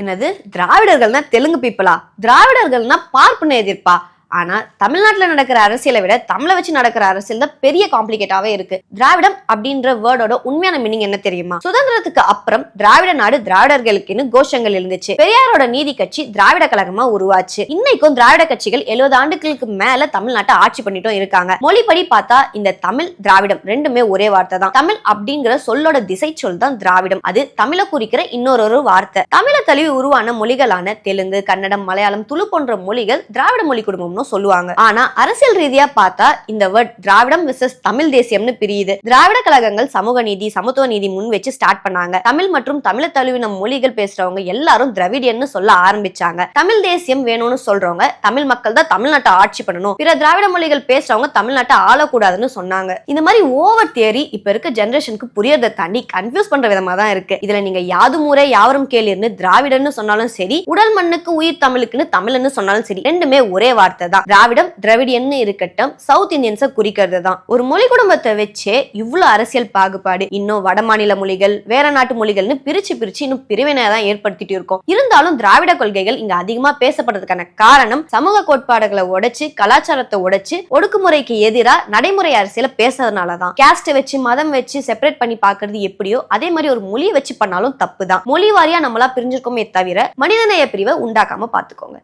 என்னது திராவிடர்கள்னா தெலுங்கு பீப்புளா? திராவிடர்கள்னா பார்ப்பன எதிர்ப்பா? ஆனா தமிழ்நாட்டுல நடக்கிற அரசியலை விட தமிழை வச்சு நடக்கிற அரசியல் தான் பெரிய காம்ப்ளிகேட்டாவே இருக்கு. திராவிடம் அப்படின்ற வேர்டோட உண்மையான மீனிங் என்ன தெரியுமா? சுதந்திரத்துக்கு அப்புறம் திராவிட நாடு திராவிடர்களுக்குன்னு கோஷங்கள் இருந்துச்சு. பெரியாரோட நீதி கட்சி திராவிட கழகமா உருவாச்சு. இன்னைக்கும் திராவிட கட்சிகள் 70 ஆண்டுகளுக்கு மேல தமிழ்நாட்டை ஆட்சி பண்ணிட்டும் இருக்காங்க. மொழிப்படி பார்த்தா இந்த தமிழ் திராவிடம் ரெண்டுமே ஒரே வார்த்தை தான். தமிழ் அப்படிங்கிற சொல்லோட திசை சொல் தான் திராவிடம். அது தமிழை குறிக்கிற இன்னொரு வார்த்தை. தமிழை தழுவி உருவான மொழிகளான தெலுங்கு, கன்னடம், மலையாளம், துளு போன்ற மொழிகள் திராவிட மொழி குடும்பம் சொல்லுவாங்க. ஆனா அரசியல் ரீதியா பார்த்தா இந்த வேர்ட் திராவிடம் விசஸ் தமிழ் தேசியம்னு பிரியுது. திராவிட கழகங்கள் சமூக நீதி, சமத்துவ நீதி முன் வச்சு ஸ்டார்ட் பண்ணாங்க. தமிழ் மற்றும் தமிழ தழுவின மொழிகள் பேசுறவங்க எல்லாரும் திராவிடியன்னு சொல்ல ஆரம்பிச்சாங்க. தமிழ் தேசியம் வேணும்னு சொல்றவங்க தமிழ் மக்கள் தான் தமிழ்நாட்டை ஆட்சி பண்ணணும், பிற திராவிட மொழிகள் பேசுறவங்க தமிழ்நாட்டை ஆளக்கூடாதுன்னு சொன்னாங்க. இந்த மாதிரி ஓவர் தியரி இப்ப இருக்க ஜெனரேஷனுக்கு புரியறதை தாண்டி கன்ஃபியூஸ் பண்ற விதமா தான் இருக்கு. இதுல நீங்க யாது முறை யாவரும் கேள்வின்னு திராவிடன்னு சொன்னாலும் சரி, உடல் மண்ணுக்கு உயிர் தமிழுக்குன்னு தமிழ்னு சொன்னாலும் சரி, ரெண்டுமே ஒரே வார்த்தை. திராவிடம் திராவிடியன்னு இருக்கட்டும், சவுத் இந்தியன்ஸை குறிக்கிறது தான். ஒரு மொழி குடும்பத்தை வச்சே இவ்வளவு அரசியல் பாகுபாடு, இன்னும் வட மாநில மொழிகள், வேற நாட்டு மொழிகள்னு பிரிச்சு இன்னும் பிரிவினை தான் ஏற்படுத்திட்டு இருக்கோம். இருந்தாலும் திராவிட கொள்கைகள் இங்க அதிகமா பேசப்படுறதுக்கான காரணம் சமூக கோட்பாடுகளை உடைச்சு, கலாச்சாரத்தை உடைச்சு, ஒடுக்குமுறைக்கு எதிரா நடைமுறை அரசியல பேசுறதுனாலதான். கேஸ்ட் வச்சு, மதம் வச்சு செப்பரேட் பண்ணி பாக்குறது எப்படியோ அதே மாதிரி ஒரு மொழியை வச்சு பண்ணாலும் தப்பு தான். மொழி வாரியா நம்மளா பிரிஞ்சிருக்கோமே தவிர மனிதநேய பிரிவை உண்டாக்காம பாத்துக்கோங்க.